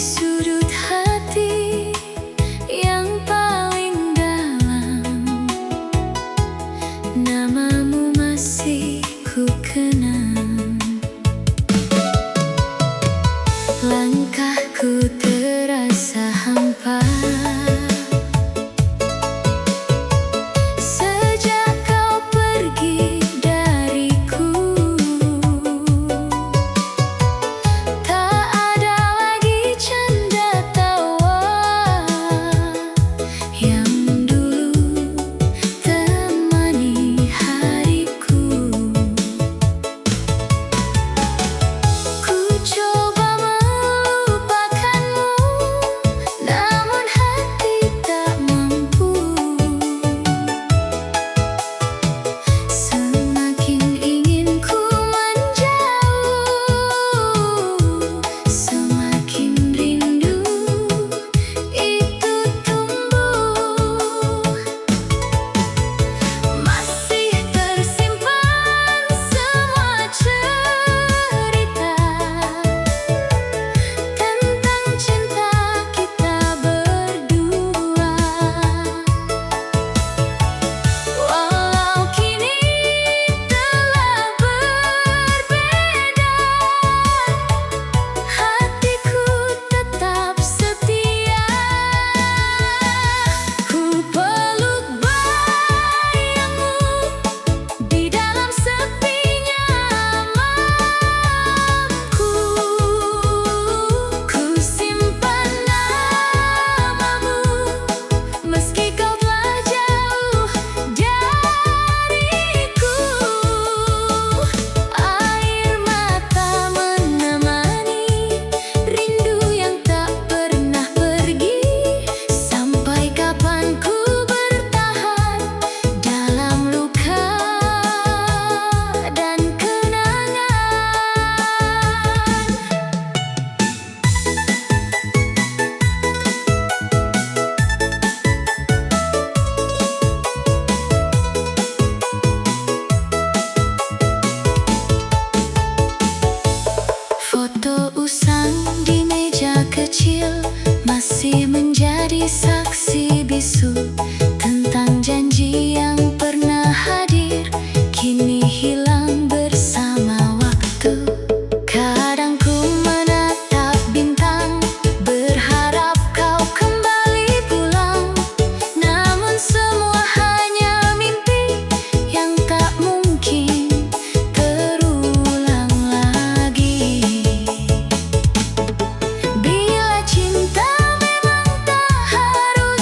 sudut hati yang paling dalam, namamu masih ku kenang. Langkahku terasa hampa sejak kau pergi dariku. Tak ada lagi canda tawa yang dulu temani hariku. Ku coba melupakanmu, namun hati tak mampu. Semakin ingin ku menjauh, semakin rindu itu tumbuh. Masih tersimpan semua cerita tentang cinta kita berdua. Walau kini telah berbeda, hatiku tetap setia. Ku peluk bayangmu di dalam sepinya malamku. Ku simpan namamu meski kau telah jauh dariku. Air mata menemani rindu yang tak pernah pergi. Sampai kapan ku bertahan dalam luka dan kenangan. Foto usang di meja kecil masih menjadi saksi bisu tentang janji yang pernah hadir, kini hilang bersama waktu. Kadang ku menatap bintang, berharap kau kembali pulang, namun semua hanya mimpi yang tak mungkin terulang lagi. Bila cinta memang tak harus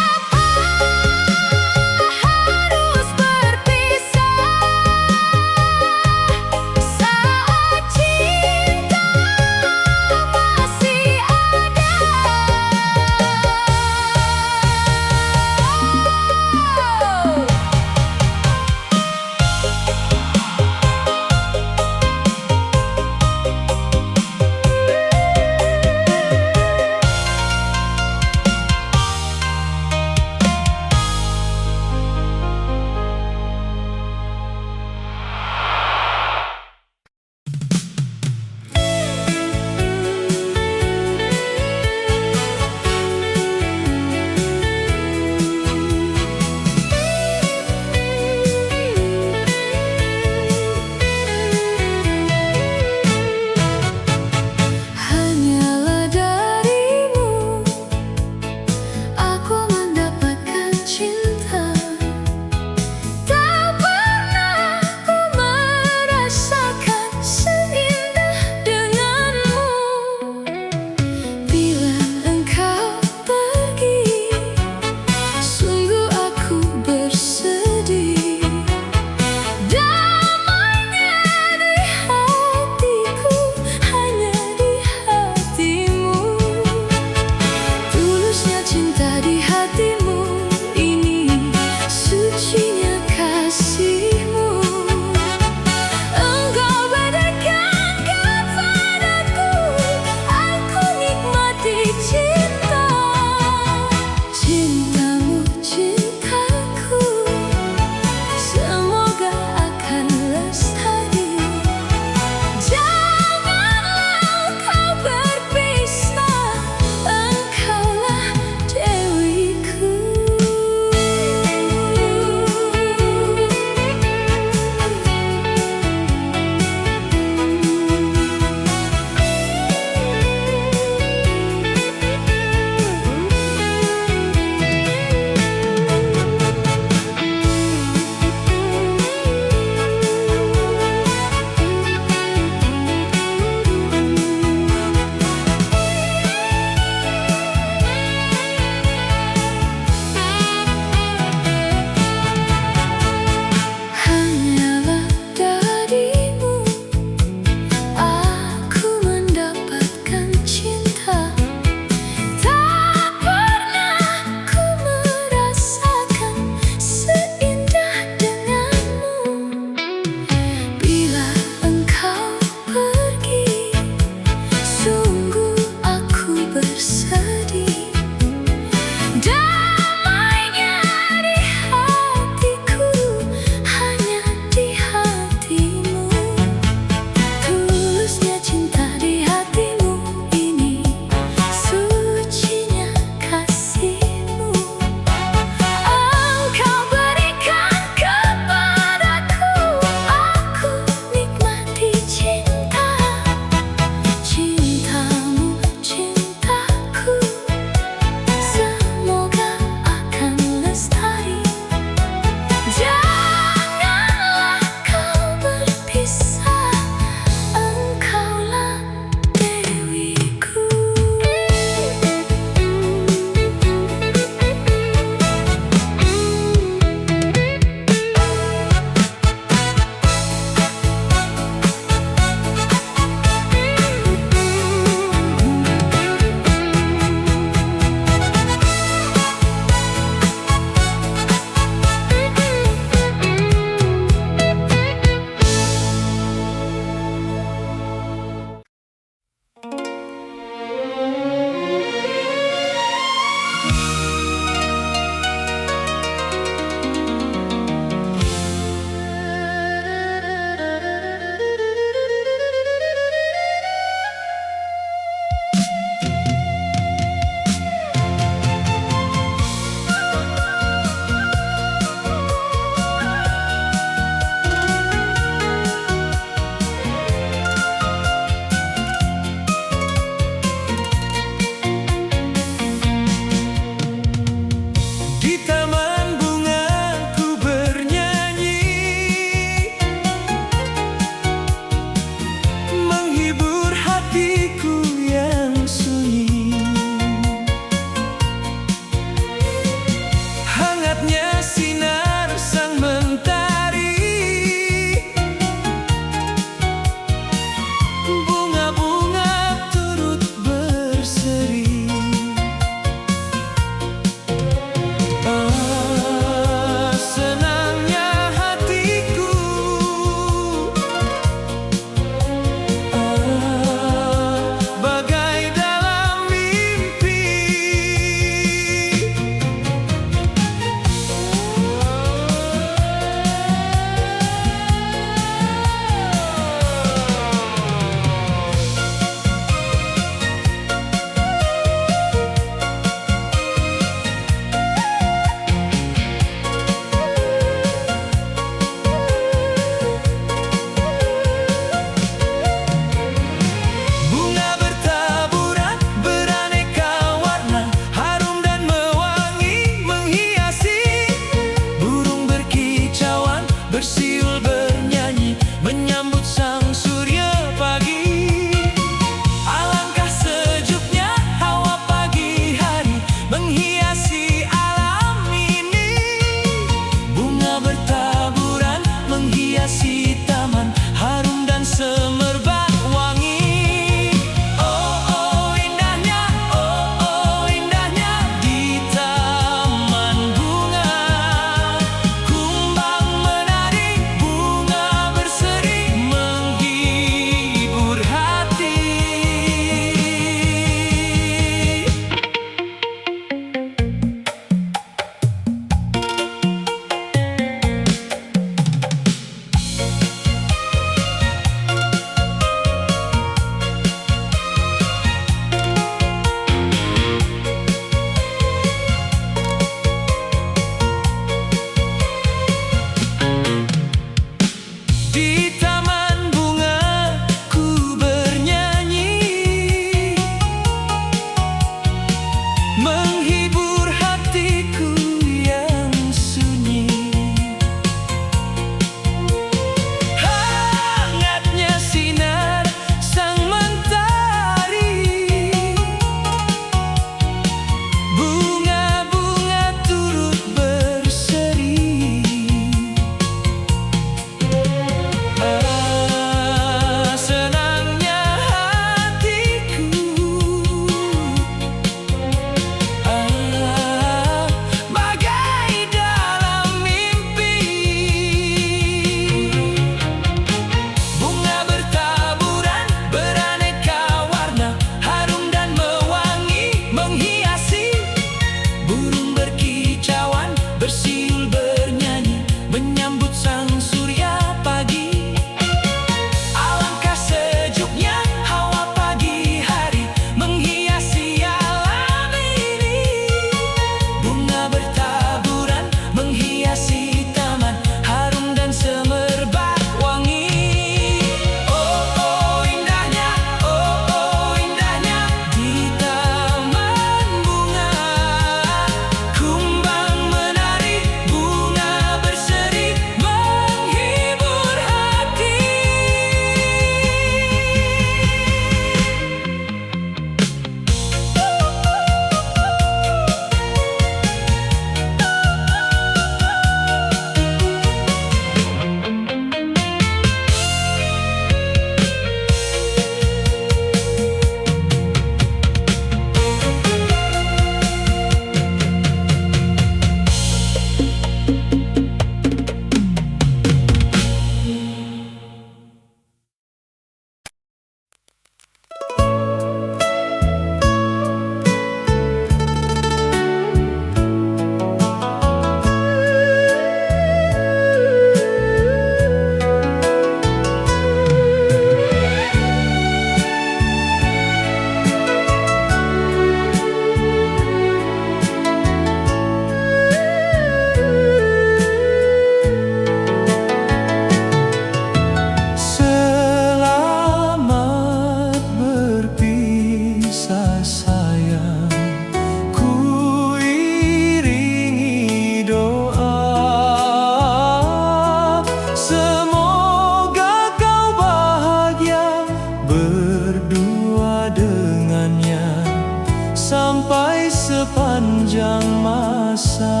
sampai sepanjang masa.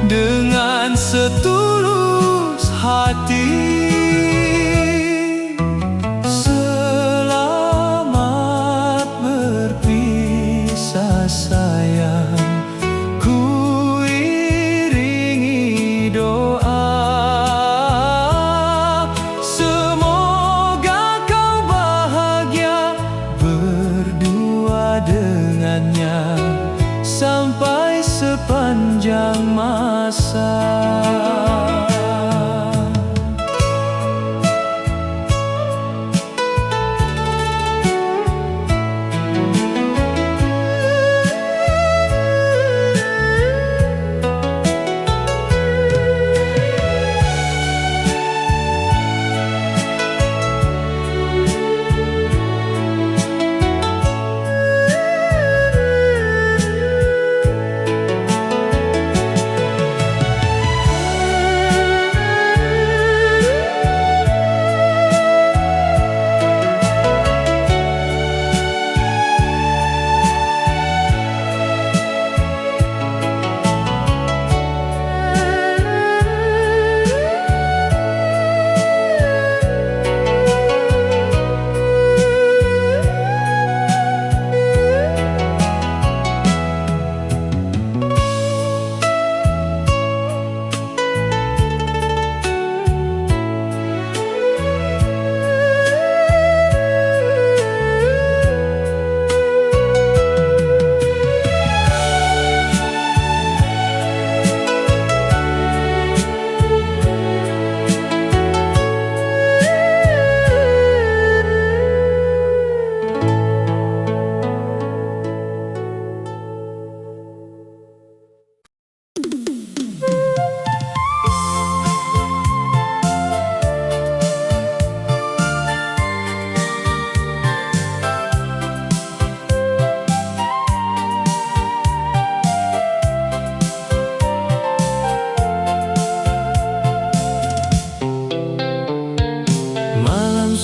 Dengan setulus hati, selamat berpisah sayang, ku iringi doa. Semoga kau bahagia berdua dengannya sampai sepanjang masa.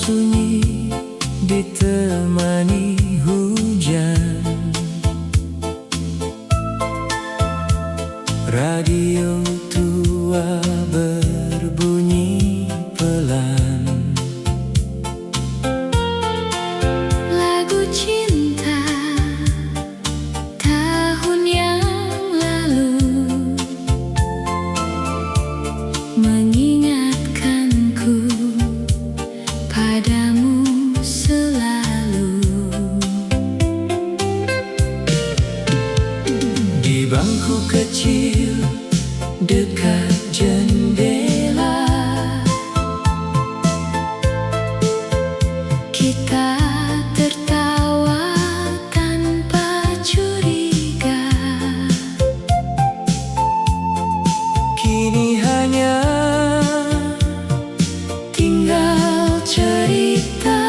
Sunyi ditemani hujan, radio tua berbunyi pelan. Lagu cinta tahun yang lalu mengingatkanku padamu selalu. Di bangku kecil dekat jendela, kita tertawa tanpa curiga. kini hanya Tinggal cerita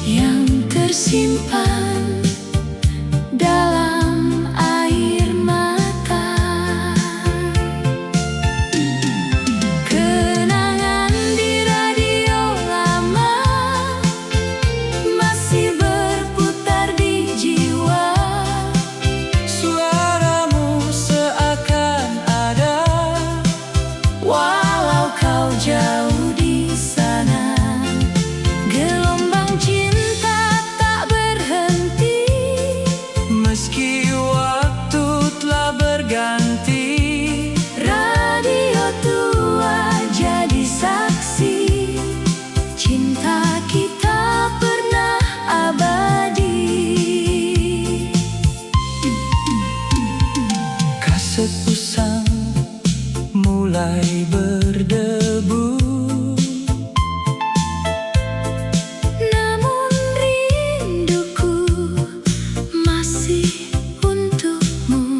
yang tersimpan dalam air mata. Kenangan di radio lama masih berputar di jiwa. suaramu seakan ada, Walau kau jauh di sana, gelombang cinta tak berhenti. meski waktu telah berganti. Radio tua jadi saksi, cinta kita pernah abadi. Kaset usang mulai berdebu, Namun rinduku masih untukmu.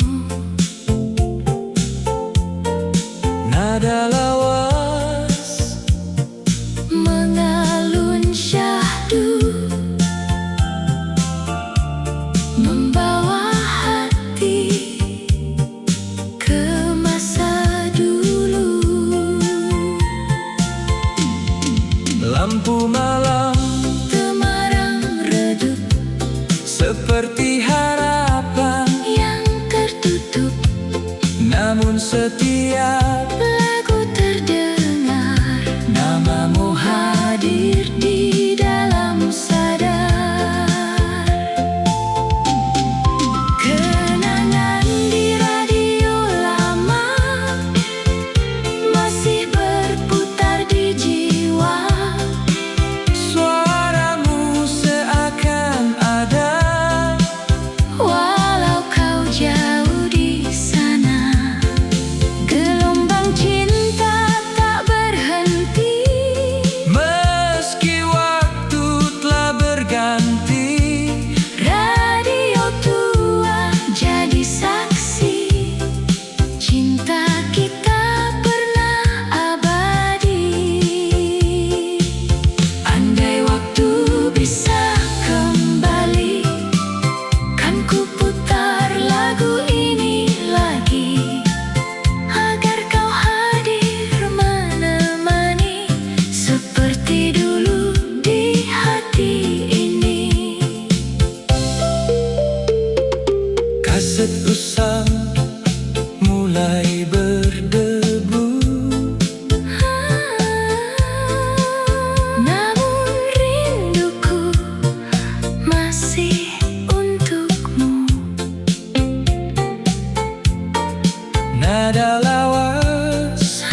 nada lawas mengalun syahdu, membawa hati ke masa dulu. Lampu malam Temarang redup seperti harapan yang tertutup, namun setiap lagu terdengar, namamu hadir di dalam sadar. Kenangan di radio lama masih berputar di jiwa, suaramu seakan ada walau kau jauh di sana. Gelombang cinta tak berhenti, meski waktu telah berganti. radio tua jadi saksi, cinta kita pernah abadi. Andai waktu bisa kembali, kan ku putar lagu ini lagi, agar kau hadir menemani seperti dulu di hati ini. Kaset usang mulai berdebu, Namun rinduku masih untukmu. nada lawas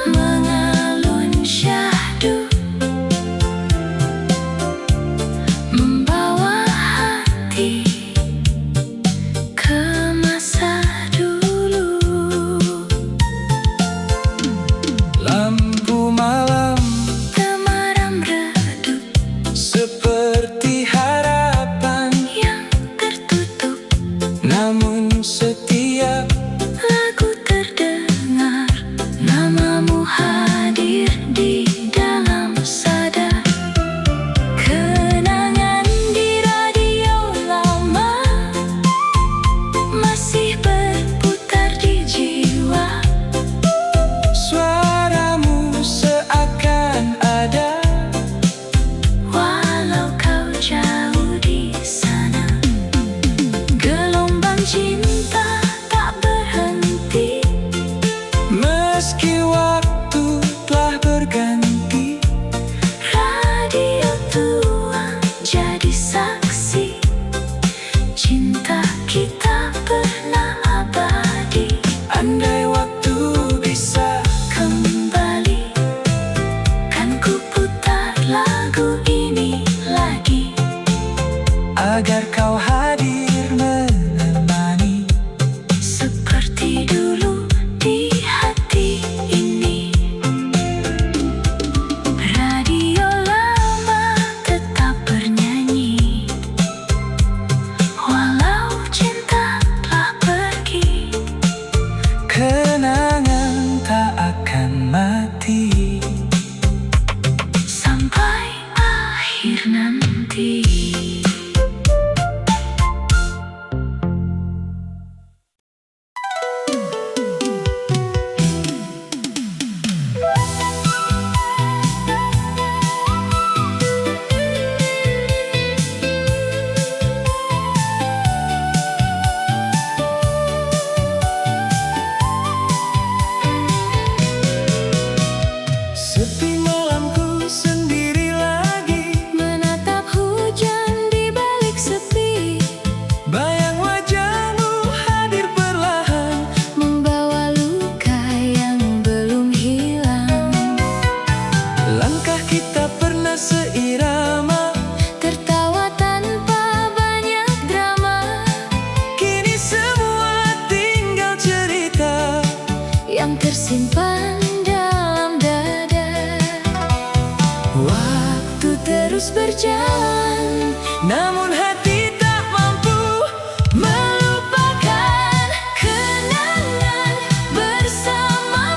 Mengalun syahdu, membawa hati ke masa dulu. lampu malam Temaram redup seperti harapan, yang tertutup, namun setiap lagu terdengar, namamu hadir di dalam sadar. Kenangan di radio lama masih berputar di jiwa, suaramu seakan ada walau kau jauh di sana. Gelombang cinta tak berhenti, meski waktu telah berganti. radio tua jadi saksi, cinta kita pernah abadi. Andai waktu bisa Kembali, kan ku putar lagu ini lagi, agar kau hadir menemani seperti dulu di hati ini. Radio lama tetap bernyanyi, walau cinta telah pergi. kenangan tak akan mati Sampai akhir nanti. sepi malamku sendiri lagi, Menatap hujan di balik sepi, bayang wajahmu hadir perlahan, membawa luka yang belum hilang. langkah kita pernah seirama, Tertawa tanpa banyak drama, kini semua tinggal cerita yang tersimpan dalam dada. Waktu terus berjalan, namun hati tak mampu melupakan kenangan bersama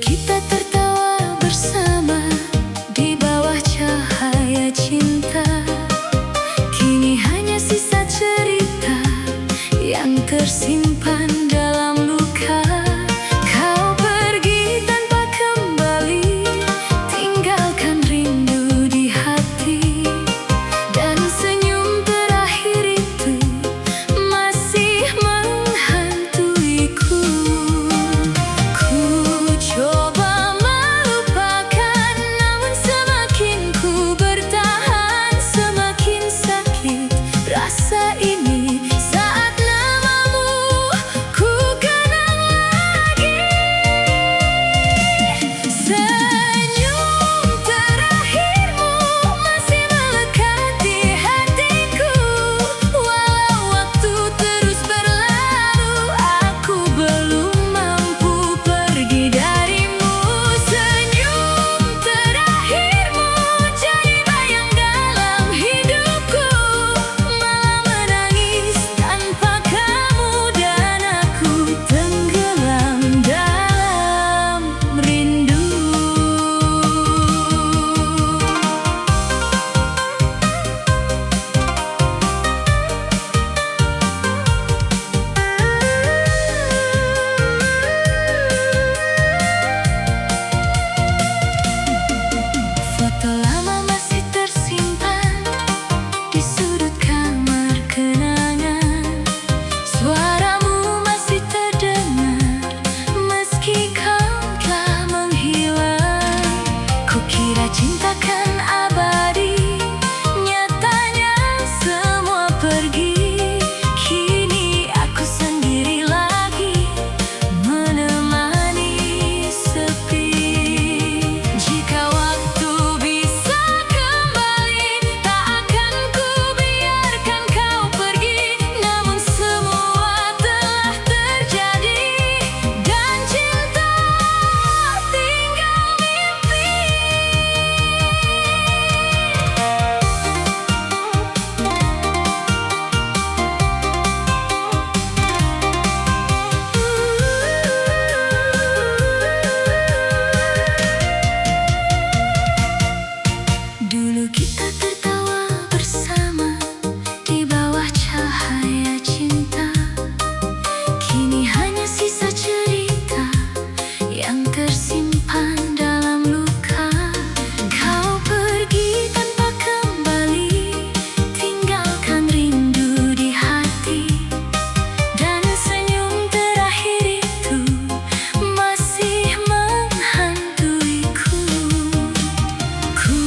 kita tertawa bersama di bawah cahaya cinta. Kini hanya sisa cerita yang tersimpan dalam luka. Kau pergi tanpa kembali, tinggalkan rindu di hati. Dan senyum terakhir itu masih menghantuiku. Ku coba melupakan, namun semakin ku bertahan, semakin sakit rasa ini. Saat namamu ku kenang lagi, senyum terakhirmu masih melekat di hatiku. Walau waktu terus berlalu, aku belum mampu pergi darimu. Senyum terakhirmu jadi bayang dalam hidupku. Malam menangis tanpa kamu, dan aku tenggelam dalam rindu. Foto lama masih tersimpan di sudut kamar kenangan. Suaramu masih terdengar meski kau telah menghilang. Kukira cinta kan abadi, nyatanya semua pergi. Kini aku sendiri lagi menemani sepi. Jika waktu bisa kembali, tak akan ku biarkan kau pergi. Namun semua telah terjadi, dan cinta tinggal mimpi. Dulu kita tertawa bersama di bawah cahaya cinta. Kini hanya sisa cerita yang tersimpan dalam luka. Kau pergi tanpa kembali, tinggalkan rindu di hati. Dan senyum terakhir itu masih menghantuiku. Ku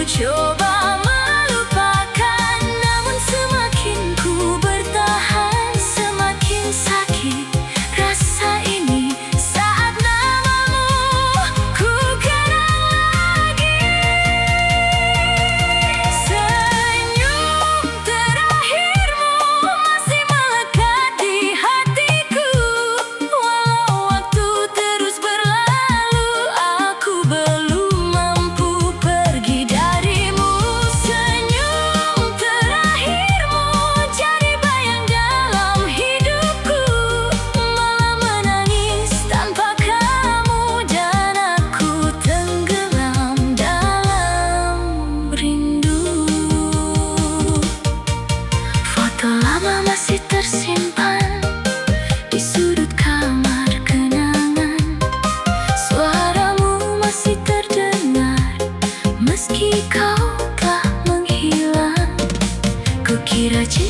coba melupakan, namun semakin ku bertahan, semakin sakit rasa ini. Saat namamu ku kenang lagi, senyum terakhirmu masih melekat di hatiku. Walau waktu terus berlalu, aku belum mampu pergi darimu. Senyum terakhirmu jadi bayang dalam hidupku. Malam menangis tanpa kamu, dan aku tenggelam dalam rindu. Foto lama masih tersimpan di sudut kamar kenangan. Suaramu masih terdengar meski kau telah menghilang. Kukira cinta